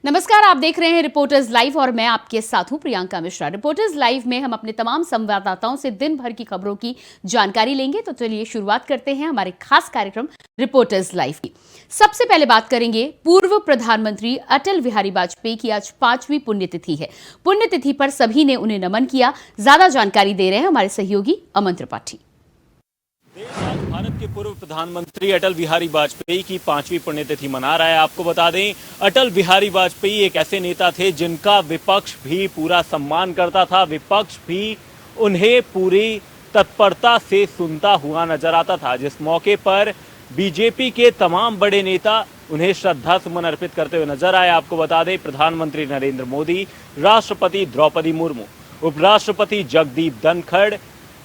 नमस्कार, आप देख रहे हैं रिपोर्टर्स लाइव और मैं आपके साथ हूं प्रियंका मिश्रा। रिपोर्टर्स लाइव में हम अपने तमाम संवाददाताओं से दिन भर की खबरों की जानकारी लेंगे। तो चलिए शुरुआत करते हैं हमारे खास कार्यक्रम रिपोर्टर्स लाइव की। सबसे पहले बात करेंगे पूर्व प्रधानमंत्री अटल बिहारी वाजपेयी की। आज 5वीं पुण्यतिथि है। पुण्यतिथि पर सभी ने उन्हें नमन किया। ज्यादा जानकारी दे रहे हैं हमारे सहयोगी अमन त्रिपाठी। आज भारत के पूर्व प्रधानमंत्री अटल बिहारी वाजपेयी की 5वीं पुण्यतिथि मना रहा है। आपको बता दें, अटल बिहारी वाजपेयी एक ऐसे नेता थे जिनका विपक्ष भी पूरा सम्मान करता था। विपक्ष भी उन्हें पूरी तत्परता से सुनता हुआ नजर आता था। जिस मौके पर बीजेपी के तमाम बड़े नेता उन्हें श्रद्धा सुमन अर्पित करते हुए नजर आए। आपको बता दें, प्रधानमंत्री नरेंद्र मोदी, राष्ट्रपति द्रौपदी मुर्मू, उपराष्ट्रपति जगदीप धनखड़,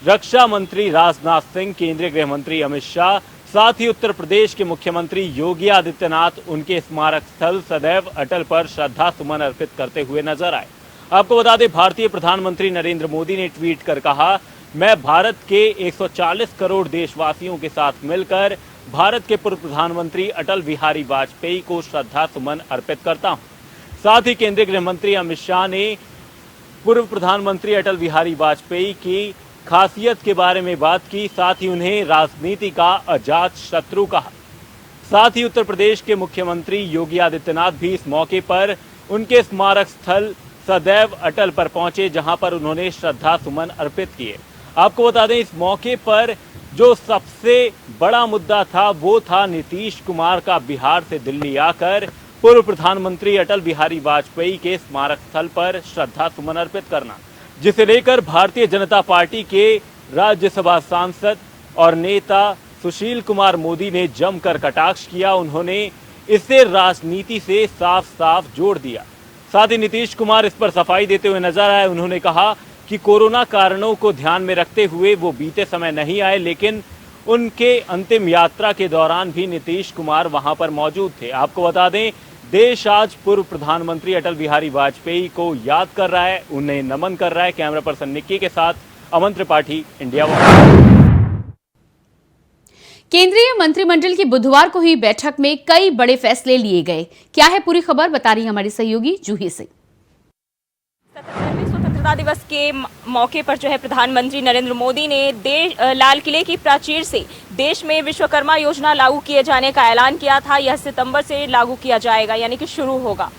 रक्षा मंत्री राजनाथ सिंह, केंद्रीय गृह मंत्री अमित शाह, साथ ही उत्तर प्रदेश के मुख्यमंत्री योगी आदित्यनाथ उनके स्मारक स्थल सदैव अटल पर श्रद्धा सुमन अर्पित करते हुए नजर आए। आपको बता दें, भारतीय प्रधानमंत्री नरेंद्र मोदी ने ट्वीट कर कहा, मैं भारत के 140 करोड़ देशवासियों के साथ मिलकर भारत के पूर्व प्रधानमंत्री अटल बिहारी वाजपेयी को श्रद्धा सुमन अर्पित करता हूं। साथ ही केंद्रीय गृह मंत्री अमित शाह ने पूर्व प्रधानमंत्री अटल बिहारी वाजपेयी की खासियत के बारे में बात की। साथ ही उन्हें राजनीति का अजात शत्रु कहा। साथ ही उत्तर प्रदेश के मुख्यमंत्री योगी आदित्यनाथ भी इस मौके पर उनके स्मारक स्थल सदैव अटल पर पहुंचे, जहां पर उन्होंने श्रद्धा सुमन अर्पित किए। आपको बता दें, इस मौके पर जो सबसे बड़ा मुद्दा था वो था नीतीश कुमार का बिहार से दिल्ली आकर पूर्व प्रधानमंत्री अटल बिहारी वाजपेयी के स्मारक स्थल पर श्रद्धा सुमन अर्पित करना, जिसे लेकर भारतीय जनता पार्टी के राज्यसभा सांसद और नेता सुशील कुमार मोदी ने जमकर कटाक्ष किया। उन्होंने इसे राजनीति से साफ साफ जोड़ दिया। साथ ही नीतीश कुमार इस पर सफाई देते हुए नजर आए। उन्होंने कहा कि कोरोना कारणों को ध्यान में रखते हुए वो बीते समय नहीं आए, लेकिन उनके अंतिम यात्रा के दौरान भी नीतीश कुमार वहां पर मौजूद थे। आपको बता दें, देश आज पूर्व प्रधानमंत्री अटल बिहारी वाजपेयी को याद कर रहा है, उन्हें नमन कर रहा है। कैमरा पर्सन निक्की के साथ अमन त्रिपाठी, इंडिया वन। केंद्रीय मंत्रिमंडल की बुधवार को हुई बैठक में कई बड़े फैसले लिए गए। क्या है पूरी खबर, बता रही हमारी सहयोगी जूही सिंह। स्वतंत्रता दिवस के मौके पर जो है प्रधानमंत्री नरेंद्र मोदी ने लाल किले की प्राचीर से देश में विश्वकर्मा योजना लागू किए जाने का ऐलान किया था। यह सितंबर से लागू किया जाएगा, यानी कि शुरू होगा।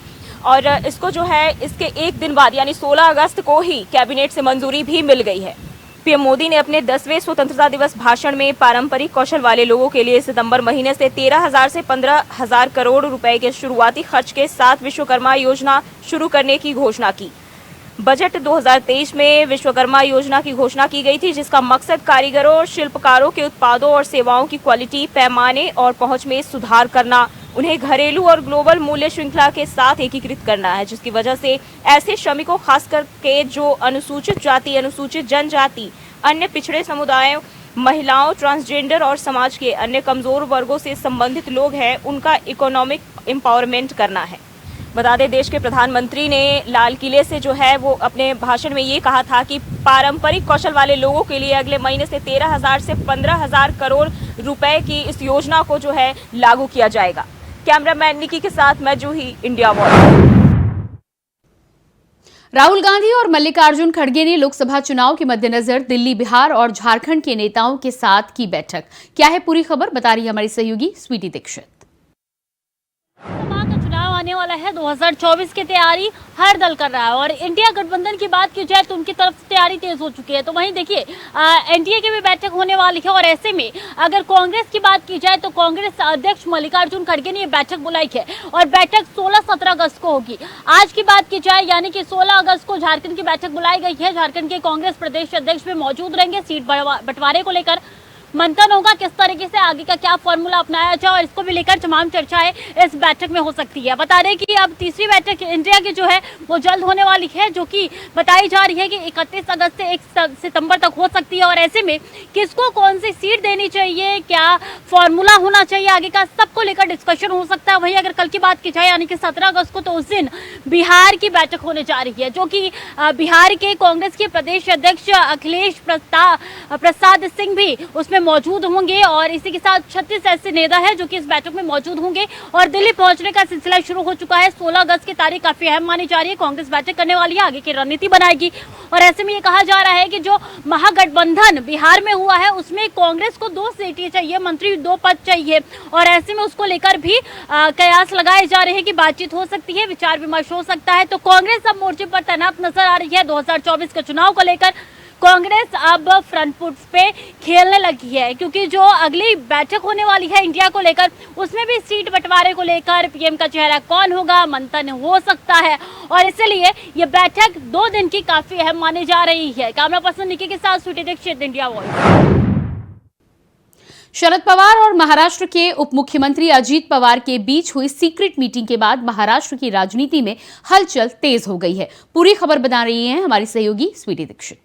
और इसको जो है इसके एक दिन बाद यानी 16 अगस्त को ही कैबिनेट से मंजूरी भी मिल गई है। पीएम मोदी ने अपने 10वें स्वतंत्रता दिवस भाषण में पारंपरिक कौशल वाले लोगों के लिए सितंबर महीने से 13,000 से 15,000 करोड़ रुपए के शुरुआती खर्च के साथ विश्वकर्मा योजना शुरू करने की घोषणा की। बजट 2023 में विश्वकर्मा योजना की घोषणा की गई थी, जिसका मकसद कारीगरों और शिल्पकारों के उत्पादों और सेवाओं की क्वालिटी, पैमाने और पहुंच में सुधार करना, उन्हें घरेलू और ग्लोबल मूल्य श्रृंखला के साथ एकीकृत करना है, जिसकी वजह से ऐसे श्रमिकों, खासकर के जो अनुसूचित जाति, अनुसूचित जनजाति, अन्य पिछड़े समुदायों, महिलाओं, ट्रांसजेंडर और समाज के अन्य कमजोर वर्गों से संबंधित लोग हैं, उनका इकोनॉमिक एम्पावरमेंट करना है। बता दें, देश के प्रधानमंत्री ने लाल किले से जो है वो अपने भाषण में ये कहा था कि पारंपरिक कौशल वाले लोगों के लिए अगले महीने से 13,000 से 15,000 करोड़ रुपए की इस योजना को जो है लागू किया जाएगा। कैमरामैन निकी के साथ मैं जूही, इंडिया वन। राहुल गांधी और मल्लिकार्जुन खड़गे ने लोकसभा चुनाव के मद्देनजर दिल्ली, बिहार और झारखंड के नेताओं के साथ की बैठक। क्या है पूरी खबर, बता रही है हमारी सहयोगी स्वीटी दीक्षित। आने वाला है 2024 की तैयारी हर दल कर रहा है और इंडिया गठबंधन की बात की जाए तो उनकी तरफ से तैयारी तेज हो चुकी है। तो वहीं देखिए, एनडीए की भी बैठक होने वाली है और ऐसे में अगर कांग्रेस की बात की जाए तो कांग्रेस अध्यक्ष मल्लिकार्जुन खड़गे ने ये बैठक बुलाई है और बैठक 16-17 अगस्त को होगी। आज की बात की जाए यानी कि 16 अगस्त को झारखंड की बैठक बुलाई गई है। झारखंड के कांग्रेस प्रदेश अध्यक्ष भी मौजूद रहेंगे। सीट बंटवारे को लेकर मंथन होगा, किस तरीके से आगे का क्या फॉर्मूला अपनाया जाए और इसको भी लेकर तमाम चर्चाएं इस बैठक में हो सकती है। बता दें कि अब तीसरी बैठक इंडिया की जो है वो जल्द होने वाली है, जो कि बताई जा रही है कि 31 अगस्त से 1 सितंबर तक हो सकती है। और ऐसे में किसको कौन सी सीट देनी चाहिए, क्या फॉर्मूला होना चाहिए, आगे का सबको लेकर डिस्कशन हो सकता है। वहीं अगर कल की बात की जाए यानी कि 17 अगस्त को, तो उस दिन बिहार की बैठक होने जा रही है, जो कि बिहार के कांग्रेस के प्रदेश अध्यक्ष अखिलेश प्रसाद सिंह भी उसमें मौजूद होंगे और इसी के साथ 36 ऐसे नेता हैं जो कि इस बैठक में मौजूद होंगे और दिल्ली पहुंचने का सिलसिला शुरू हो चुका है। 16 अगस्त की तारीख काफी अहम मानी जा रही है। कांग्रेस बैठक करने वाली है, आगे की रणनीति बनाएगी और ऐसे में ये कहा जा रहा है कि जो महागठबंधन बिहार में हुआ है उसमें कांग्रेस को 2 सीटें चाहिए, मंत्री 2 पद चाहिए और ऐसे में उसको लेकर भी कयास लगाए जा रहे हैं कि बातचीत हो सकती है, विचार विमर्श हो सकता है। तो कांग्रेस अब मोर्चे पर तैनात नजर आ रही है। 2024 के चुनाव को लेकर कांग्रेस अब फ्रंट फुट पे खेलने लगी है क्योंकि जो अगली बैठक होने वाली है इंडिया को लेकर उसमें भी सीट बंटवारे को लेकर पीएम का चेहरा कौन होगा मंथन हो सकता है और इसलिए ये बैठक 2 दिन की काफी अहम मानी जा रही है। कैमरा पर्सन निकी के साथ स्वीटी दीक्षित, इंडिया वॉइस। शरद पवार और महाराष्ट्र के उप मुख्यमंत्री अजीत पवार के बीच हुई सीक्रेट मीटिंग के बाद महाराष्ट्र की राजनीति में हलचल तेज हो गई है। पूरी खबर बता रही हैं हमारी सहयोगी स्वीटी दीक्षित।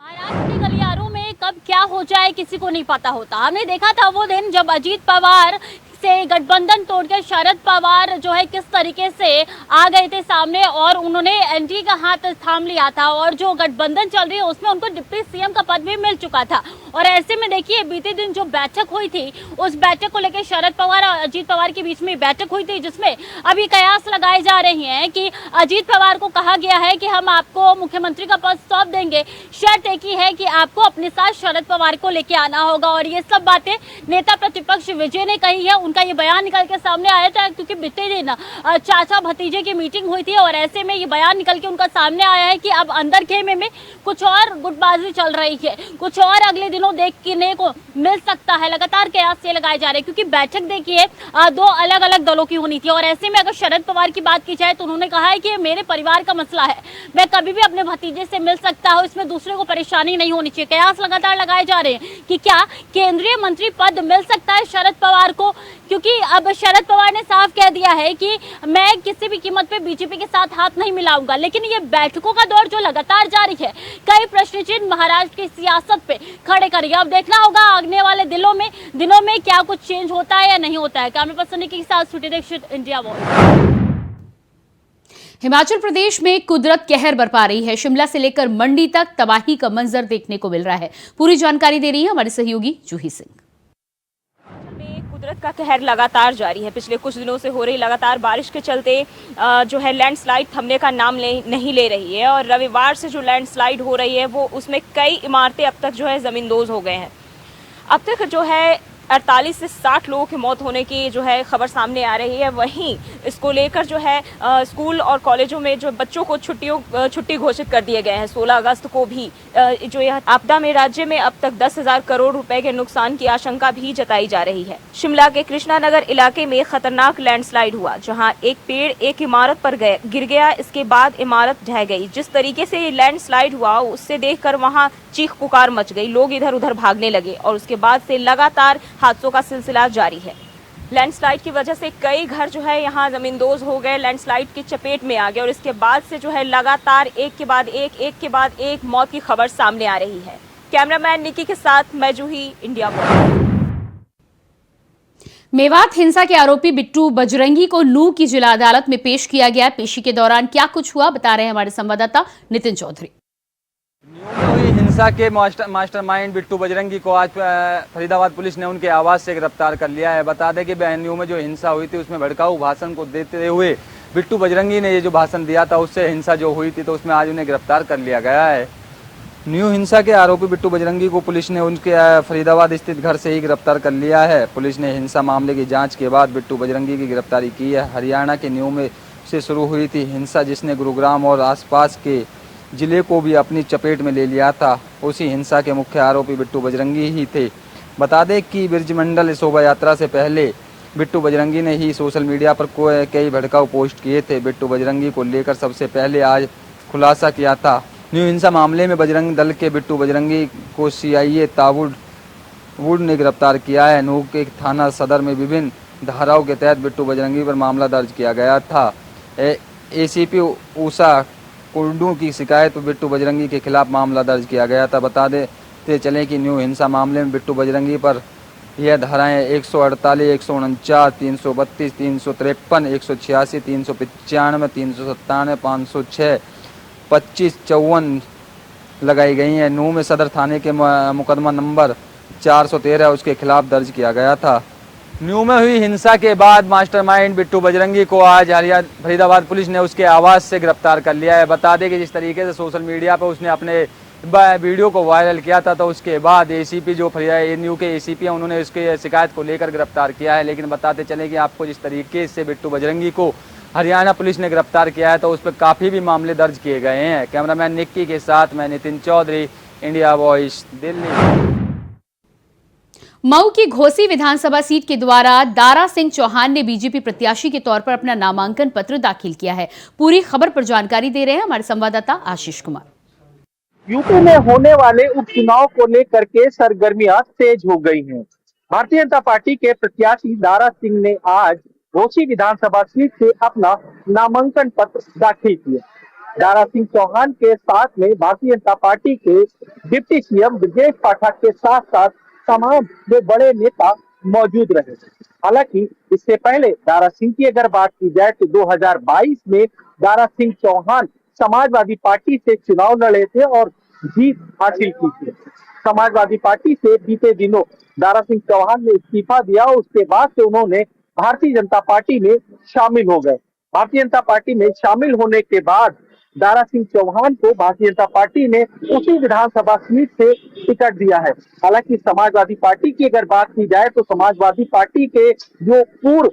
महाराष्ट्र के गलियारों में कब क्या हो जाए किसी को नहीं पता होता। हमने देखा था वो दिन जब अजीत पवार से गठबंधन तोड़कर शरद पवार जो है किस तरीके से आ गए थे सामने और उन्होंने एनडीए का हाथ थाम लिया था और जो गठबंधन चल रही है उसमें उनको डिप्टी सीएम का पद भी मिल चुका था। और ऐसे में देखिए बीते दिन जो बैठक हुई थी उस बैठक को लेकर शरद पवार और अजीत पवार के बीच में बैठक हुई थी जिसमें अभी कयास लगाए जा रहे हैं कि अजीत पवार को कहा गया है कि हम आपको मुख्यमंत्री का पद सौंप देंगे, शर्त एक ही है कि आपको अपने साथ शरद पवार को लेके आना होगा। और ये सब बातें नेता प्रतिपक्ष विजय ने कही है, उनका ये बयान निकल के सामने आया था क्योंकि बीते दिन चाचा भतीजे की मीटिंग हुई थी और ऐसे में ये बयान निकल के उनका सामने आया है कि अब अंदर खेमे में कुछ और गुटबाजी चल रही है, कुछ और अगले दिनों देखने को मिल सकता है। लगातार कयास से लगाए जा रहे हैं क्योंकि बैठक देखिए 2 अलग अलग दलों की होनी थी और ऐसे में अगर शरद पवार की बात की जाए तो उन्होंने कहा है कि ये मेरे परिवार का मसला है, मैं कभी भी अपने भतीजे से मिल सकता हूं, इसमें दूसरे को परेशानी नहीं होनी चाहिए। कयास लगातार लगाए जा रहे हैं कि क्या केंद्रीय मंत्री पद मिल सकता है शरद पवार को, क्योंकि अब शरद पवार ने साफ कह दिया है कि मैं किसी भी कीमत पे बीजेपी के साथ हाथ नहीं मिलाऊंगा। लेकिन ये बैठकों का दौर जो लगातार जारी है कई प्रश्न चिन्ह महाराष्ट्र की सियासत पे खड़े करेगा। अब देखना होगा आने वाले दिनों में क्या कुछ चेंज होता है या नहीं होता है। कैमरा पर्सन के साथ स्वीटी दीक्षित, इंडिया वॉइस। हिमाचल प्रदेश में कुदरत कहर बरपा रही है। शिमला से लेकर मंडी तक तबाही का मंजर देखने को मिल रहा है। पूरी जानकारी दे रही है हमारे सहयोगी जूही सिंह। कुदरत का कहर लगातार जारी है। पिछले कुछ दिनों से हो रही लगातार बारिश के चलते जो है लैंडस्लाइड थमने का नाम नहीं ले रही है और रविवार से जो लैंडस्लाइड हो रही है वो उसमें कई इमारतें अब तक जो है ज़मींदोज़ हो गए हैं। अब तक जो है 48 से 60 लोगों की मौत होने की जो है खबर सामने आ रही है। वहीं इसको लेकर जो है स्कूल और कॉलेजों में जो बच्चों को छुट्टी घोषित कर दिए गए हैं। 16 अगस्त को भी जो यह आपदा में राज्य में अब तक 10,000 करोड़ रुपए के नुकसान की आशंका भी जताई जा रही है। शिमला के कृष्णानगर इलाके में खतरनाक लैंडस्लाइड हुआ जहां एक पेड़ एक इमारत पर गिर गया, इसके बाद इमारत ढह गई। जिस तरीके से ये लैंडस्लाइड हुआ उससे देखकर वहां चीख पुकार मच गई, लोग इधर उधर भागने लगे और उसके बाद से लगातार हादसों का सिलसिला जारी है। लैंडस्लाइड की वजह से कई घर जो है यहाँ ज़मींदोज़ हो गए, लैंडस्लाइड की चपेट में आ गए और इसके बाद से जो है लगातार एक के बाद एक मौत की खबर सामने आ रही है। कैमरामैन निकी के साथ मैं जूही, इंडिया वॉइस। मेवात हिंसा के आरोपी बिट्टू बजरंगी को नूंह की जिला अदालत में पेश किया गया। पेशी के दौरान क्या कुछ हुआ बता रहे हैं हमारे संवाददाता नितिन चौधरी। न्यू में हुई हिंसा के मास्टरमाइंड बिट्टू बजरंगी को आज फरीदाबाद पुलिस ने उनके आवास से गिरफ्तार कर लिया है। बता दें कि न्यू में जो हिंसा हुई थी उसमें भड़काऊ भाषण को देते हुए बिट्टू बजरंगी ने ये जो भाषण दिया था उससे हिंसा जो हुई थी तो उसमें आज उन्हें गिरफ्तार कर लिया गया है। न्यू हिंसा के आरोपी बिट्टू बजरंगी को पुलिस ने उनके फरीदाबाद स्थित घर से ही गिरफ्तार कर लिया है। पुलिस ने हिंसा मामले की जाँच के बाद बिट्टू बजरंगी की गिरफ्तारी की है। हरियाणा के न्यू में से शुरू हुई थी हिंसा जिसने गुरुग्राम और आसपास के जिले को भी अपनी चपेट में ले लिया था। उसी हिंसा के मुख्य आरोपी बिट्टू बजरंगी ही थे। बता दें कि ब्रजमंडल शोभा यात्रा से पहले बिट्टू बजरंगी ने ही सोशल मीडिया पर कई भड़काऊ पोस्ट किए थे। बिट्टू बजरंगी को लेकर सबसे पहले आज खुलासा किया था। न्यू हिंसा मामले में बजरंग दल के बिट्टू बजरंगी को सीआईए तावुड ने गिरफ्तार किया है। नूह के थाना सदर में विभिन्न धाराओं के तहत बिट्टू बजरंगी पर मामला दर्ज किया गया था। एसीपी उषा कुर्डू की शिकायत पर बिट्टू बजरंगी के खिलाफ मामला दर्ज किया गया था। बता देते चलें कि न्यू हिंसा मामले में बिट्टू बजरंगी पर यह धाराएं 148, 149, 332, 353, 186, 395, 397, 506, 25, 54 लगाई गई हैं। नूह में सदर थाने के मुकदमा नंबर 413 उसके खिलाफ दर्ज किया गया था। न्यू में हुई हिंसा के बाद मास्टरमाइंड बिट्टू बजरंगी को आज फरीदाबाद पुलिस ने उसके आवास से गिरफ्तार कर लिया है। बता दें कि जिस तरीके से सोशल मीडिया पर उसने अपने वीडियो को वायरल किया था, तो उसके बाद एसीपी जो न्यू के एसीपी हैं उन्होंने उसके शिकायत को लेकर गिरफ्तार किया है। लेकिन बताते चले कि आपको जिस तरीके से बिट्टू बजरंगी को हरियाणा पुलिस ने गिरफ्तार किया है, तो उस पर काफ़ी भी मामले दर्ज किए गए हैं। कैमरामैन निक्की के साथ मैं नितिन चौधरी, इंडिया वॉइस, दिल्ली। मऊ की घोसी विधानसभा सीट के द्वारा दारा सिंह चौहान ने बीजेपी प्रत्याशी के तौर पर अपना नामांकन पत्र दाखिल किया है। पूरी खबर पर जानकारी दे रहे हैं हमारे संवाददाता आशीष कुमार। यूपी में होने वाले उपचुनाव को लेकर के सरगर्मियां तेज हो गई हैं। भारतीय जनता पार्टी के प्रत्याशी दारा सिंह ने आज घोसी विधानसभा सीट से अपना नामांकन पत्र दाखिल किया। दारा सिंह चौहान के साथ में भारतीय जनता पार्टी के डिप्टी सीएम ब्रजेश पाठक के साथ साथ तमाम जो बड़े नेता मौजूद रहे। हालांकि इससे पहले दारा सिंह की अगर बात की जाए तो 2022 में दारा सिंह चौहान समाजवादी पार्टी से चुनाव लड़े थे और जीत हासिल की थी। समाजवादी पार्टी से बीते दिनों दारा सिंह चौहान ने इस्तीफा दिया। उसके बाद से उन्होंने भारतीय जनता पार्टी में शामिल हो गए। भारतीय जनता पार्टी में शामिल होने के बाद दारा सिंह चौहान को भारतीय जनता पार्टी ने उसी विधानसभा सीट से टिकट दिया है। हालांकि समाजवादी पार्टी की अगर बात की जाए तो समाजवादी पार्टी के जो पूर्व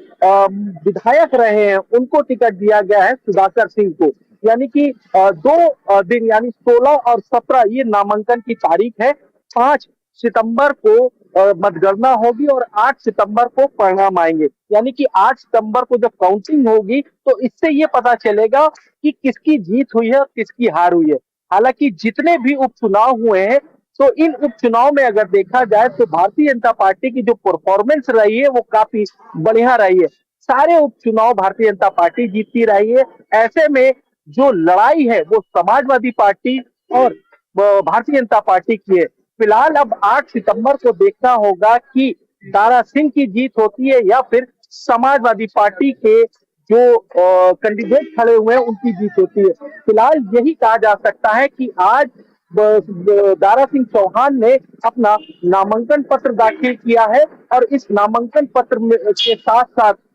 विधायक रहे हैं उनको टिकट दिया गया है सुधाकर सिंह को। यानी कि 2 दिन यानी 16 और 17 ये नामांकन की तारीख है। 5 सितंबर को मतगणना होगी और 8 सितंबर को परिणाम आएंगे। यानी कि 8 सितंबर को जब काउंटिंग होगी तो इससे ये पता चलेगा कि किसकी जीत हुई है और किसकी हार हुई है। हालांकि जितने भी उपचुनाव हुए हैं तो इन उपचुनाव में अगर देखा जाए तो भारतीय जनता पार्टी की जो परफॉर्मेंस रही है वो काफी बढ़िया रही है। सारे उपचुनाव भारतीय जनता पार्टी जीतती रही है। ऐसे में जो लड़ाई है वो समाजवादी पार्टी और भारतीय जनता पार्टी की है। फिलहाल अब 8 सितंबर को देखना होगा कि दारा सिंह की जीत होती है या फिर समाजवादी पार्टी के जो कैंडिडेट खड़े हुए हैं उनकी जीत होती है। फिलहाल यही कहा जा सकता है कि आज दारा सिंह चौहान ने अपना नामांकन पत्र दाखिल किया है और इस नामांकन पत्र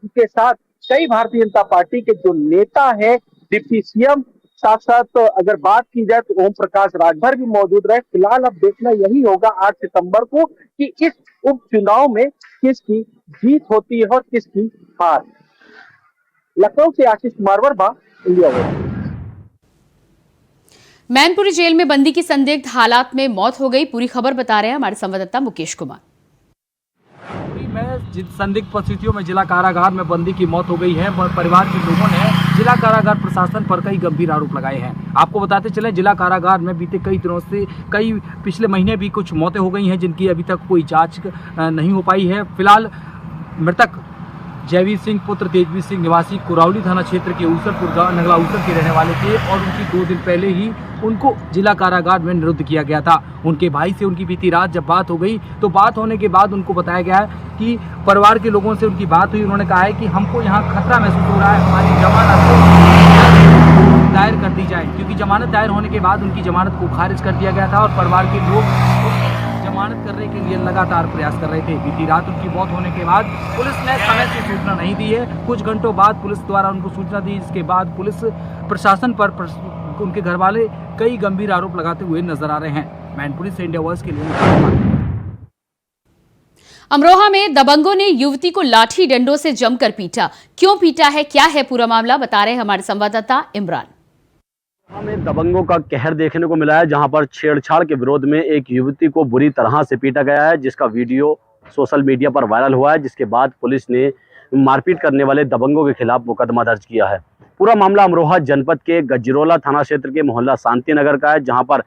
के साथ कई भारतीय जनता पार्टी के जो नेता हैं, डिप्टी सीएम, साथ साथ अगर बात की जाए तो ओम प्रकाश राजभर भी मौजूद रहे। फिलहाल अब देखना यही होगा 8 सितंबर को कि इस उपचुनाव में किसकी जीत होती है और किसकी हार। लखनऊ से Ashish Kumar Verma, India voice. Mainpuri jail में बंदी की संदिग्ध हालात में मौत हो गई। पूरी खबर बता रहे हैं हमारे संवाददाता मुकेश कुमार। में जिन संदिग्ध परिस्थितियों में जिला कारागार में बंदी की मौत हो गई है, परिवार के लोगों ने जिला कारागार प्रशासन पर कई गंभीर आरोप लगाए हैं। आपको बताते चले जिला कारागार में बीते कई दिनों से पिछले महीने भी कुछ मौतें हो गई हैं जिनकी अभी तक कोई जांच नहीं हो पाई है। फिलहाल मृतक जयवीर सिंह पुत्र तेजवीर सिंह निवासी कुरावली थाना क्षेत्र के ऊसरपुर गांव नगला ऊसर के रहने वाले थे और उनकी 2 दिन पहले ही उनको जिला कारागार में निरुद्ध किया गया था। उनके भाई से उनकी बीती रात जब बात हो गई तो बात होने के बाद उनको बताया गया है कि परिवार के लोगों से उनकी बात हुई। उन्होंने कहा है कि हमको यहाँ खतरा महसूस हो रहा है, हमारी जमानत दायर कर दी जाए, क्योंकि जमानत दायर होने के बाद उनकी जमानत को खारिज कर दिया गया था और परिवार के लोग जमानत करने के लिए लगातार प्रयास कर रहे थे। बीती रात उनकी मौत होने के बाद पुलिस ने समय से सूचना नहीं दी है। कुछ घंटों बाद पुलिस द्वारा उनको सूचना दी, जिसके बाद पुलिस प्रशासन पर उनके घर वाले कई गंभीर आरोप लगाते हुए नजर आ रहे हैं। मैनपुरी से इंडिया वॉइस के लिए। अमरोहा में दबंगों ने युवती को लाठी डंडों से जमकर पीटा। क्यों पीटा है, क्या है पूरा मामला, बता रहे हैं हमारे संवाददाता इमरान। हमें दबंगों का कहर देखने को मिला है, जहां पर छेड़छाड़ के विरोध में एक युवती को बुरी तरह से पीटा गया है, जिसका वीडियो सोशल मीडिया पर वायरल हुआ है। जिसके बाद पुलिस ने मारपीट करने वाले दबंगों के खिलाफ मुकदमा दर्ज किया है। पूरा मामला अमरोहा जनपद के गजरोला थाना क्षेत्र के मोहल्ला शांति नगर का है, जहां पर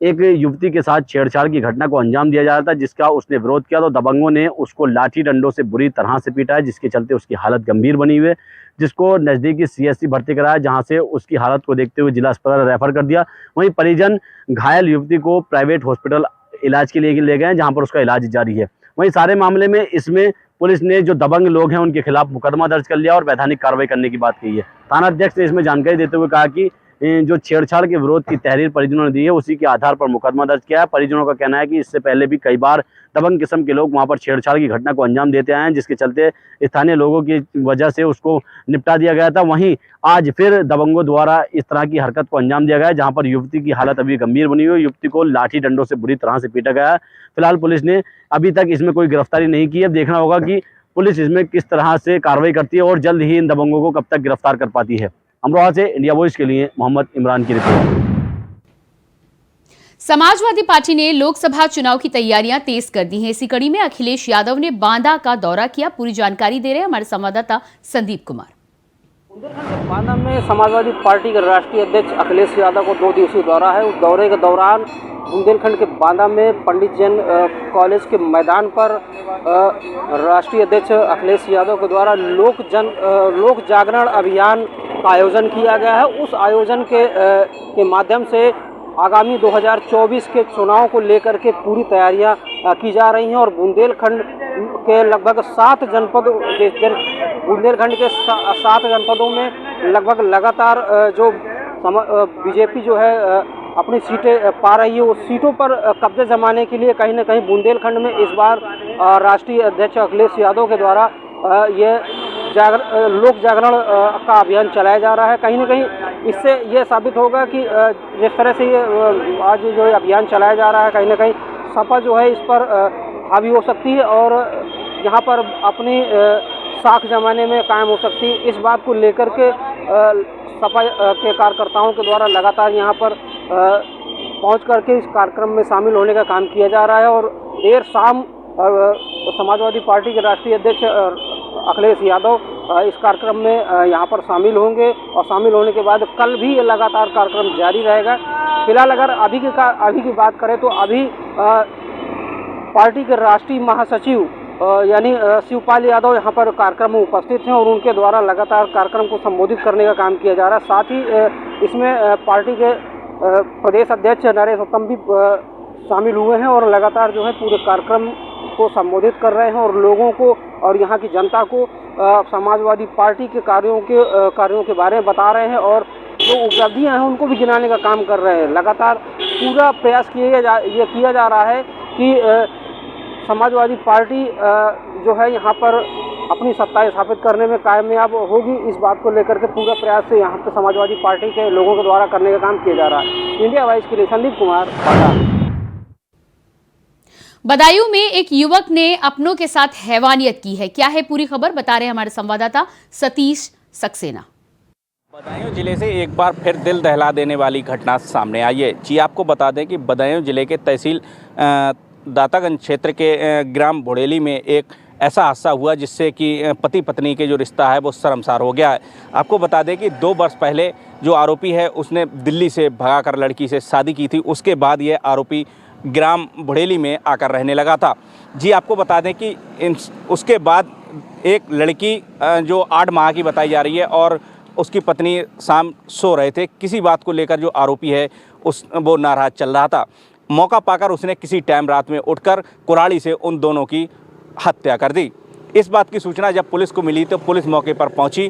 एक युवती के साथ छेड़छाड़ की घटना को अंजाम दिया जा रहा था, जिसका उसने विरोध किया तो दबंगों ने उसको लाठी डंडों से बुरी तरह से पीटा है, जिसके चलते उसकी हालत गंभीर बनी हुई है, जिसको नज़दीकी सीएससी भर्ती कराया, जहां से उसकी हालत को देखते हुए जिला अस्पताल रेफर कर दिया। वहीं परिजन घायल युवती को प्राइवेट हॉस्पिटल इलाज के लिए ले गए, जहाँ पर उसका इलाज जारी है। वहीं सारे मामले में इसमें पुलिस ने जो दबंग लोग हैं उनके खिलाफ मुकदमा दर्ज कर लिया और वैधानिक कार्रवाई करने की बात कही है। थाना अध्यक्ष ने इसमें जानकारी देते हुए कहा कि जो छेड़छाड़ के विरोध की तहरीर परिजनों ने दी है उसी के आधार पर मुकदमा दर्ज किया है। परिजनों का कहना है कि इससे पहले भी कई बार दबंग किस्म के लोग वहां पर छेड़छाड़ की घटना को अंजाम देते आए हैं, जिसके चलते स्थानीय लोगों की वजह से उसको निपटा दिया गया था। वहीं आज फिर दबंगों द्वारा इस तरह की हरकत को अंजाम दिया गया है, जहां पर युवती की हालत अभी गंभीर बनी हुई है। युवती को लाठी डंडों से बुरी तरह से पीटा गया है। फिलहाल पुलिस ने अभी तक इसमें कोई गिरफ्तारी नहीं की है। अब देखना होगा कि पुलिस इसमें किस तरह से कार्रवाई करती है और जल्द ही इन दबंगों को कब तक गिरफ्तार कर पाती है। अमरोहा से इंडिया वॉइस के लिए मोहम्मद इमरान की रिपोर्ट। समाजवादी पार्टी ने लोकसभा चुनाव की तैयारियां तेज कर दी हैं। इसी कड़ी में अखिलेश यादव ने बांदा का दौरा किया। पूरी जानकारी दे रहे हैं हमारे संवाददाता संदीप कुमार। बुंदेलखंड के बांदा में समाजवादी पार्टी के राष्ट्रीय अध्यक्ष अखिलेश यादव को 2 दिवसीय दौरा है। उस दौरे के दौरान बुंदेलखंड के बांदा में पंडित जैन कॉलेज के मैदान पर राष्ट्रीय अध्यक्ष अखिलेश यादव के द्वारा लोक जागरण अभियान का आयोजन किया गया है। उस आयोजन के माध्यम से आगामी 2024 के चुनाव को लेकर के पूरी तैयारियां की जा रही हैं और बुंदेलखंड के लगभग 7 जनपद बुंदेलखंड के 7 जनपदों में लगभग लगातार जो बीजेपी जो है अपनी सीटें पा रही है, उस सीटों पर कब्जे जमाने के लिए कहीं ना कहीं बुंदेलखंड में इस बार राष्ट्रीय अध्यक्ष अखिलेश यादव के द्वारा ये लोक जागरण का अभियान चलाया जा रहा है। कहीं ना कहीं इससे ये साबित होगा कि जिस तरह से ये आज जो अभियान चलाया जा रहा है, कहीं ना कहीं सपा जो है इस पर हावी हो सकती है और यहाँ पर अपनी साख जमाने में कायम हो सकती है। इस बात को लेकर के सपा के कार्यकर्ताओं के द्वारा लगातार यहाँ पर पहुँच करके इस कार्यक्रम में शामिल होने का काम किया जा रहा है और देर शाम समाजवादी पार्टी के राष्ट्रीय अध्यक्ष अखिलेश यादव इस कार्यक्रम में यहाँ पर शामिल होंगे और शामिल होने के बाद कल भी ये लगातार कार्यक्रम जारी रहेगा। फिलहाल अगर अभी की बात करें तो अभी पार्टी के राष्ट्रीय महासचिव यानी शिवपाल यादव यहाँ पर कार्यक्रम में उपस्थित हैं और उनके द्वारा लगातार कार्यक्रम को संबोधित करने का काम किया जा रहा है। साथ ही इसमें पार्टी के प्रदेश अध्यक्ष नरेश उत्तम भी शामिल हुए हैं और लगातार जो है पूरे कार्यक्रम को संबोधित कर रहे हैं और लोगों को और यहाँ की जनता को समाजवादी पार्टी के कार्यों के बारे में बता रहे हैं और जो उपलब्धियां हैं उनको भी गिनाने का काम कर रहे हैं। लगातार पूरा प्रयास ये किया जा रहा है कि समाजवादी पार्टी जो है यहाँ पर अपनी सत्ता स्थापित करने में कामयाब होगी। इस बात को लेकर के पूरा प्रयास से यहाँ पर समाजवादी पार्टी के लोगों के द्वारा करने का काम किया जा रहा है। इंडिया वॉइस के लिए संदीप कुमार, बांदा। बदायूं में एक युवक ने अपनों के साथ हैवानियत की है। क्या है पूरी खबर, बता रहे हैं हमारे संवाददाता सतीश सक्सेना। बदायूं जिले से एक बार फिर दिल दहला देने वाली घटना सामने आई है। जी आपको बता दें कि बदायूं जिले के तहसील दातागंज क्षेत्र के ग्राम भुड़ेली में एक ऐसा हादसा हुआ जिससे कि पति पत्नी के जो रिश्ता है वो शर्मसार हो गया है। आपको बता दें कि 2 वर्ष पहले जो आरोपी है उसने दिल्ली से भगाकर लड़की से शादी की थी। उसके बाद ये आरोपी ग्राम भुड़ेली में आकर रहने लगा था। जी आपको बता दें कि उसके बाद एक लड़की जो 8 माह की बताई जा रही है और उसकी पत्नी शाम सो रहे थे। किसी बात को लेकर जो आरोपी है वो नाराज चल रहा था। मौका पाकर उसने किसी टाइम रात में उठकर कुल्हाड़ी से उन दोनों की हत्या कर दी। इस बात की सूचना जब पुलिस को मिली तो पुलिस मौके पर पहुंची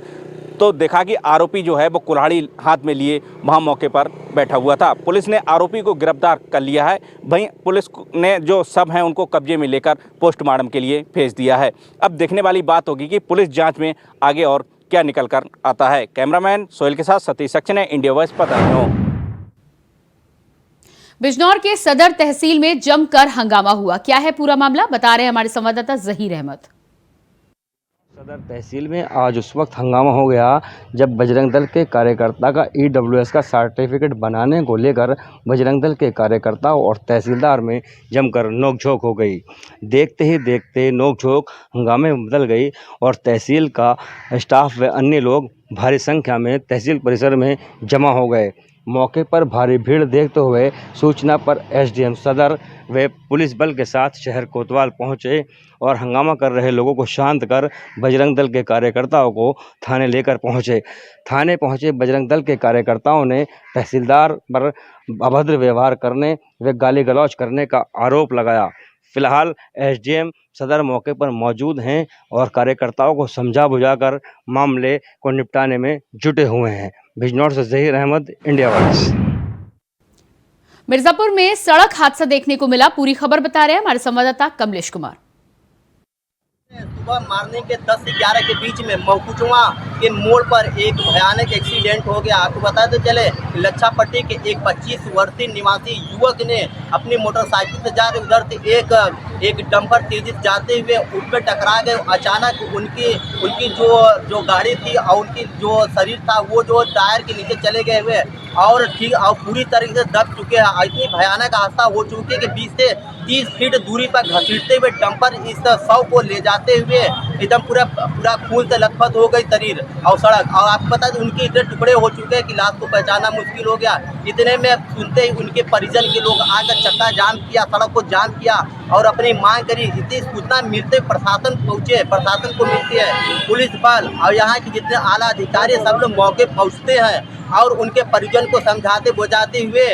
तो देखा कि आरोपी जो है वो कुल्हाड़ी हाथ में लिए वहां मौके पर बैठा हुआ था। पुलिस ने आरोपी को गिरफ्तार कर लिया है। वहीं पुलिस ने जो शव हैं उनको कब्जे में लेकर पोस्टमार्टम के लिए भेज दिया है। अब देखने वाली बात होगी कि पुलिस जांच में आगे और क्या निकल कर आता है। कैमरामैन सोहेल के साथ सतीश सक्सेना, इंडिया वॉइस, बदायूं। बिजनौर के सदर तहसील में जमकर हंगामा हुआ। क्या है पूरा मामला, बता रहे हैं हमारे संवाददाता जहीर अहमद। सदर तहसील में आज उस वक्त हंगामा हो गया जब बजरंग दल के कार्यकर्ता का EWS का सर्टिफिकेट बनाने को लेकर बजरंग दल के कार्यकर्ताओं और तहसीलदार में जमकर नोकझोंक हो गई। देखते ही देखते नोकझोंक हंगामे में बदल गई और तहसील का स्टाफ व अन्य लोग भारी संख्या में तहसील परिसर में जमा हो गए। मौके पर भारी भीड़ देखते हुए सूचना पर SDM सदर वे पुलिस बल के साथ शहर कोतवाल पहुंचे और हंगामा कर रहे लोगों को शांत कर बजरंग दल के कार्यकर्ताओं को थाने लेकर पहुंचे। थाने पहुंचे बजरंग दल के कार्यकर्ताओं ने तहसीलदार पर अभद्र व्यवहार करने व गाली गलौज करने का आरोप लगाया। फिलहाल SDM सदर मौके पर मौजूद हैं और कार्यकर्ताओं को समझा बुझाकर मामले को निपटाने में जुटे हुए हैं। बिजनौर से जहीर अहमद, इंडिया वॉइस। मिर्जापुर में सड़क हादसा देखने को मिला, पूरी खबर बता रहे हैं हमारे संवाददाता कमलेश कुमार। सुबह मॉर्निंग के 10 से 11 के बीच में महुकुचवा के मोड़ पर एक भयानक एक्सीडेंट हो गया। आपको बताते चले लच्छापट्टी के एक 25 वर्षीय निवासी युवक ने अपनी मोटरसाइकिल से जा रहे उधर से एक डंपर तेजी से जाते हुए उस पर टकरा गए। अचानक उनकी जो गाड़ी थी और उनकी जो शरीर था वो जो टायर के नीचे चले गए हुए और पूरी तरीके से दब चुके हैं। इतनी भयानक हादसा हो चुकी है कि 20 से 30 फीट दूरी पर घसीटते हुए डंपर इस शव को ले जाते हुए एकदम पूरा खून से लथपथ हो गई शरीर और सड़क। और आपको पता है उनके इतने टुकड़े हो चुके हैं कि लाश को पहचानना मुश्किल हो गया। इतने में सुनते ही उनके परिजन के लोग आकर चक्का जाम किया, सड़क को जाम किया और अपनी मांग करी। इतनी सूचना मिलते प्रशासन पहुँचे, प्रशासन को मिलती है पुलिस बल और यहाँ के जितने आला अधिकारी सब लोग मौके पहुँचते हैं और उनके परिजन को समझाते बुझाते हुए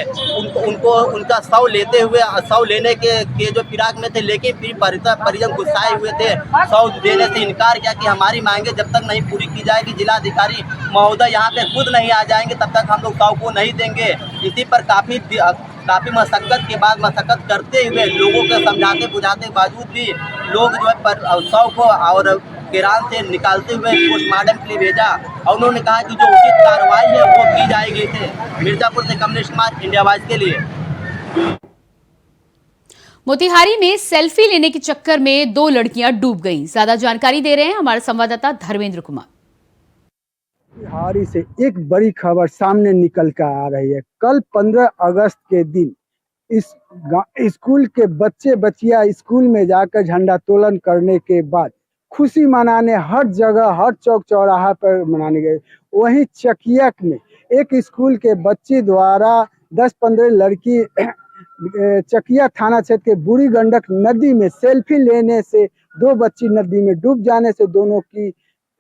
उनका शव लेते हुए शव लेने के जो फिराक में थे, लेकिन फिर परिजन गुस्साए हुए थे। शव देने से इनकार किया कि हमारी मांगे जब तक नहीं पूरी की जाएगी, जिलाधिकारी महोदय यहाँ पे खुद नहीं आ जाएंगे तब तक हम लोग शव को नहीं देंगे। इसी पर काफ़ी मशक्कत करते हुए लोगों को समझाते बुझाते बावजूद भी लोग जो है शव को और केरान से निकालते हुए पोस्टमार्टम के लिए भेजा और उन्होंने कहा कि जो उचित कार्रवाई है वो की जाएगी। थे मिर्जापुर से कमलेश कुमार, इंडिया वॉइस के लिए। मोतिहारी में सेल्फी लेने के चक्कर में 2 लड़कियां डूब गईं। ज्यादा जानकारी दे रहे हैं हमारे संवाददाता धर्मेंद्र कुमार। मोतिहारी से एक बड़ी खबर सामने निकल कर आ रही है। कल 15 अगस्त के दिन इस स्कूल के बच्चियां स्कूल में जाकर झंडा तोलन करने के बाद खुशी मनाने हर जगह हर चौक चौराहा पर मनाने गए। वहीं चकिया में एक स्कूल के बच्चे द्वारा 10-15 लड़की चकिया थाना क्षेत्र के बूढ़ी गंडक नदी में सेल्फी लेने से 2 बच्ची नदी में डूब जाने से दोनों की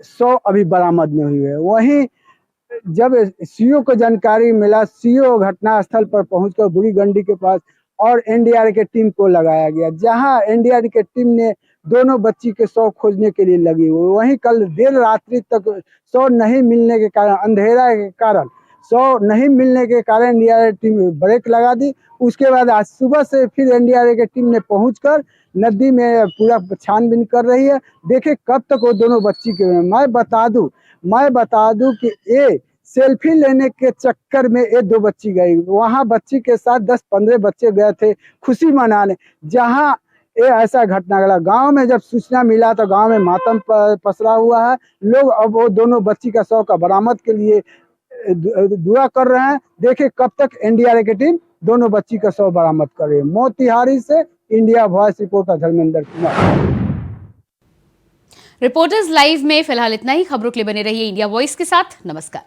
100 अभी बरामद नहीं हुई है। वहीं जब सीओ को जानकारी मिला, सीओ घटनास्थल पर पहुंचकर बूढ़ी गंडी के पास और एनडीआरएफ की टीम को लगाया गया, जहां एनडीआरएफ की टीम ने दोनों बच्ची के शव खोजने के लिए लगी हुई। वहीं कल देर रात्रि तक शव नहीं मिलने के कारण, अंधेरा के कारण शव नहीं मिलने के कारण एनडीआरएफ टीम ब्रेक लगा दी। उसके बाद आज सुबह से फिर एनडीआरएफ की टीम ने पहुंचकर नदी में पूरा छानबीन कर रही है। देखे कब तक वो दोनों बच्ची के। मैं बता दूं कि ये सेल्फी लेने के चक्कर में ये 2 बच्ची गई। वहां बच्ची के साथ 10-15 बच्चे गए थे खुशी मनाने, जहां ये ऐसा घटना घटा। गांव में जब सूचना मिला तो गांव में मातम पसरा हुआ है। लोग अब वो दोनों बच्ची का शव का बरामद के लिए दुआ कर रहे हैं। देखे कब तक एनडीआरएफ की टीम दोनों बच्ची का शव बरामद कर रही है। मोतिहारी से India voice reporter Dharmendra Kumar. Reporters live में फिलहाल इतना ही। खबरों के लिए बने रहिए इंडिया वॉइस के साथ। नमस्कार।